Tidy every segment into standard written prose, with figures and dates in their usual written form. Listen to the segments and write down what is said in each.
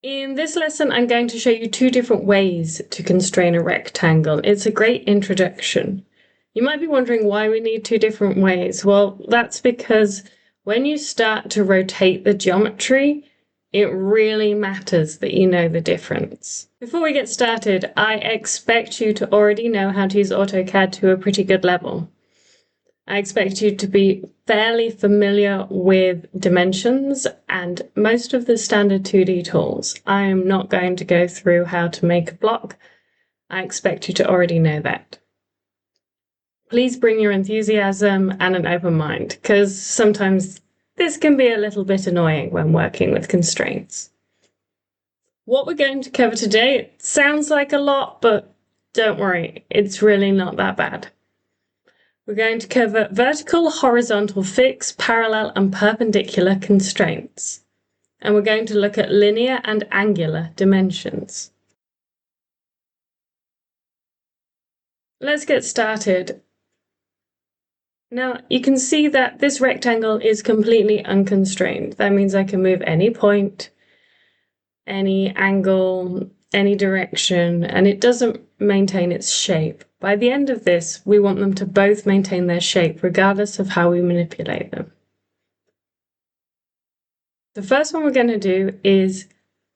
In this lesson, I'm going to show you two different ways to constrain a rectangle. It's a great introduction. You might be wondering why we need two different ways. Well, that's because when you start to rotate the geometry, it really matters that you know the difference. Before we get started, I expect you to already know how to use AutoCAD to a pretty good level. I expect you to be fairly familiar with dimensions and most of the standard 2D tools. I am not going to go through how to make a block. I expect you to already know that. Please bring your enthusiasm and an open mind, because sometimes this can be a little bit annoying when working with constraints. What we're going to cover today sounds like a lot, but don't worry, it's really not that bad. We're going to cover vertical, horizontal, fixed, parallel, and perpendicular constraints. And we're going to look at linear and angular dimensions. Let's get started. Now, you can see that this rectangle is completely unconstrained. That means I can move any point, any angle, any direction, and it doesn't maintain its shape. By the end of this, we want them to both maintain their shape, regardless of how we manipulate them. The first one we're going to do is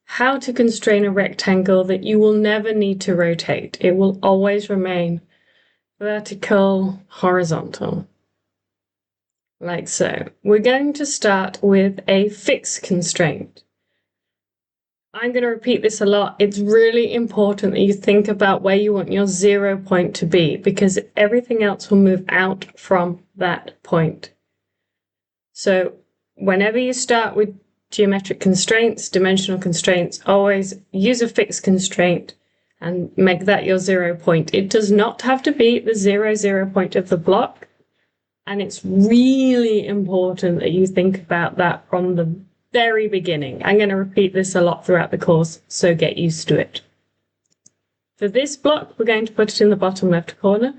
how to constrain a rectangle that you will never need to rotate. It will always remain vertical, horizontal, like so. We're going to start with a fixed constraint. I'm going to repeat this a lot. It's really important that you think about where you want your 0 point to be, because everything else will move out from that point. So whenever you start with geometric constraints, dimensional constraints, always use a fixed constraint and make that your 0 point. It does not have to be the 0 point of the block. And it's really important that you think about that from the very beginning. I'm going to repeat this a lot throughout the course, so get used to it. For this block, we're going to put it in the bottom left corner.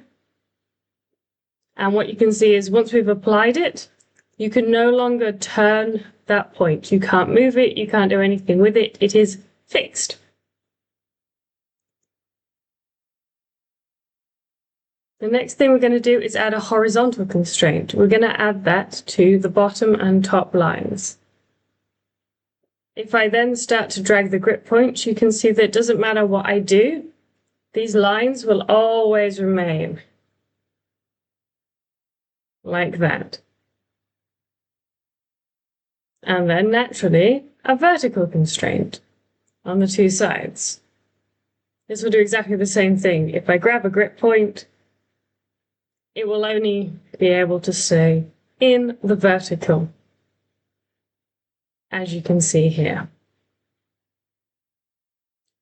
And what you can see is once we've applied it, you can no longer turn that point. You can't move it, you can't do anything with it. It is fixed. The next thing we're going to do is add a horizontal constraint. We're going to add that to the bottom and top lines. If I then start to drag the grip points, you can see that it doesn't matter what I do, these lines will always remain like that. And then naturally, a vertical constraint on the two sides. This will do exactly the same thing. If I grab a grip point, it will only be able to stay in the vertical, as you can see here.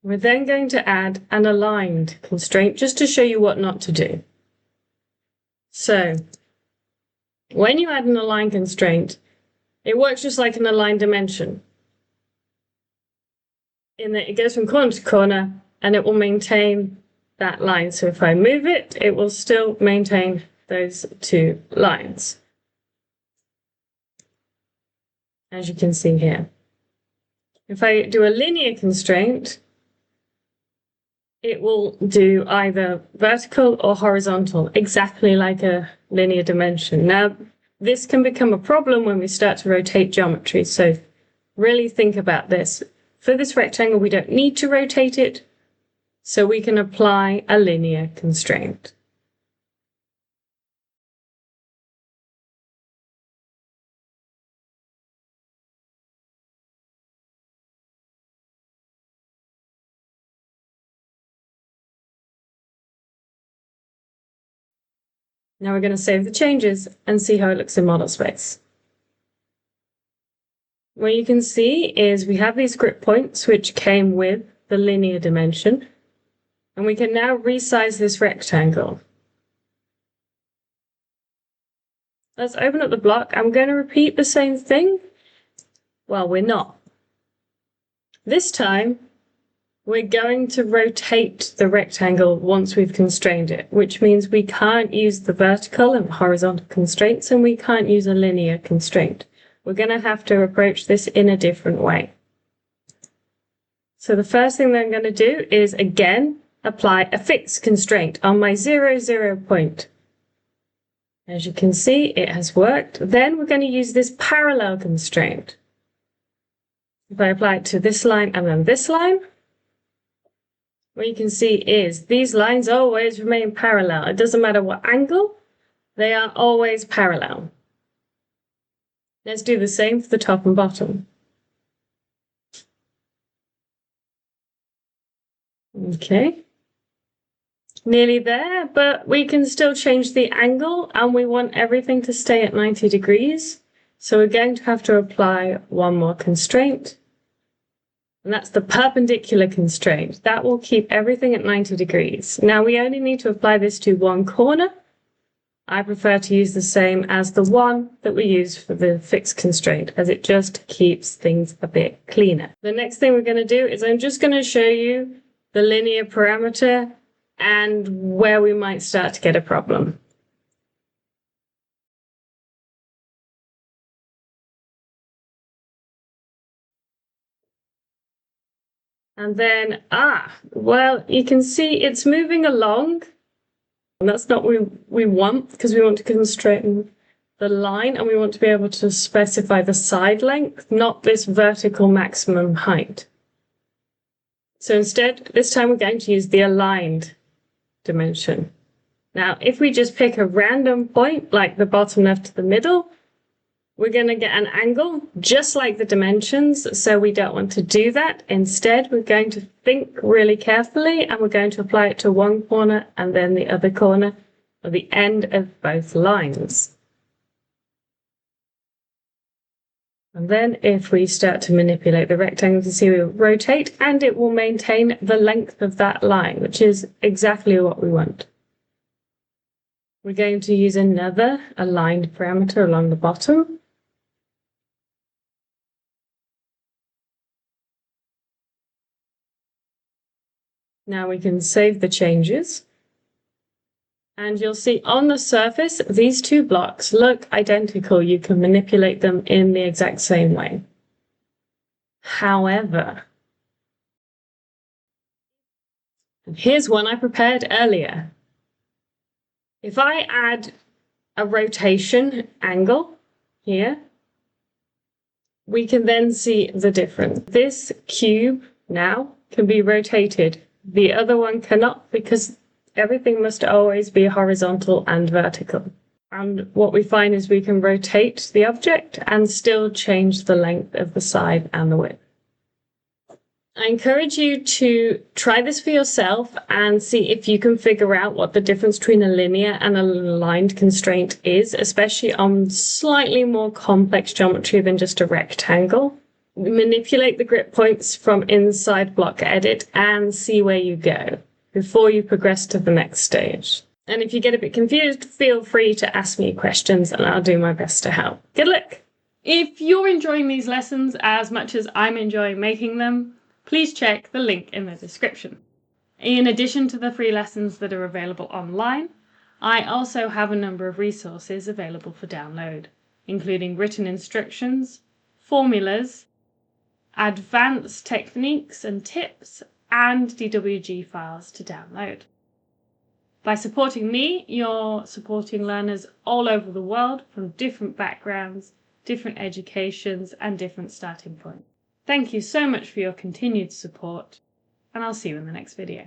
We're then going to add an aligned constraint just to show you what not to do. So, when you add an aligned constraint, it works just like an aligned dimension, in that it goes from corner to corner and it will maintain that line. So if I move it, it will still maintain those two lines, as you can see here. If I do a linear constraint, it will do either vertical or horizontal, exactly like a linear dimension. Now, this can become a problem when we start to rotate geometry, so really think about this. For this rectangle, we don't need to rotate it, so we can apply a linear constraint. Now we're going to save the changes and see how it looks in model space. What you can see is we have these grip points which came with the linear dimension, and we can now resize this rectangle. Let's open up the block. I'm going to repeat the same thing. Well, we're not. This time, we're going to rotate the rectangle once we've constrained it, which means we can't use the vertical and horizontal constraints, and we can't use a linear constraint. We're going to have to approach this in a different way. So the first thing that I'm going to do is, again, apply a fixed constraint on my 0, 0 point. As you can see, it has worked. Then we're going to use this parallel constraint. If I apply it to this line and then this line, what you can see is these lines always remain parallel. It doesn't matter what angle, they are always parallel. Let's do the same for the top and bottom. Okay. Nearly there, but we can still change the angle and we want everything to stay at 90 degrees. So we're going to have to apply one more constraint. And that's the perpendicular constraint. That will keep everything at 90 degrees. Now we only need to apply this to one corner. I prefer to use the same as the one that we use for the fixed constraint, as it just keeps things a bit cleaner. The next thing we're going to do is I'm just going to show you the linear parameter and where we might start to get a problem. And then, well, you can see it's moving along. And that's not what we want, because we want to constrain the line and we want to be able to specify the side length, not this vertical maximum height. So instead, this time we're going to use the aligned dimension. Now, if we just pick a random point, like the bottom left to the middle, we're going to get an angle just like the dimensions, so we don't want to do that. Instead, we're going to think really carefully and we're going to apply it to one corner and then the other corner, or the end of both lines. And then if we start to manipulate the rectangle, you can see we'll rotate and it will maintain the length of that line, which is exactly what we want. We're going to use another aligned parameter along the bottom. Now we can save the changes. And you'll see on the surface, these two blocks look identical. You can manipulate them in the exact same way. However, and here's one I prepared earlier. If I add a rotation angle here, we can then see the difference. This cube now can be rotated. The other one cannot, because everything must always be horizontal and vertical. And what we find is we can rotate the object and still change the length of the side and the width. I encourage you to try this for yourself and see if you can figure out what the difference between a linear and an aligned constraint is, especially on slightly more complex geometry than just a rectangle. Manipulate the grip points from inside block edit and see where you go before you progress to the next stage. And if you get a bit confused, feel free to ask me questions and I'll do my best to help. Good luck! If you're enjoying these lessons as much as I'm enjoying making them, please check the link in the description. In addition to the free lessons that are available online, I also have a number of resources available for download, including written instructions, formulas, advanced techniques and tips, and DWG files to download. By supporting me, you're supporting learners all over the world from different backgrounds, different educations, and different starting points. Thank you so much for your continued support, and I'll see you in the next video.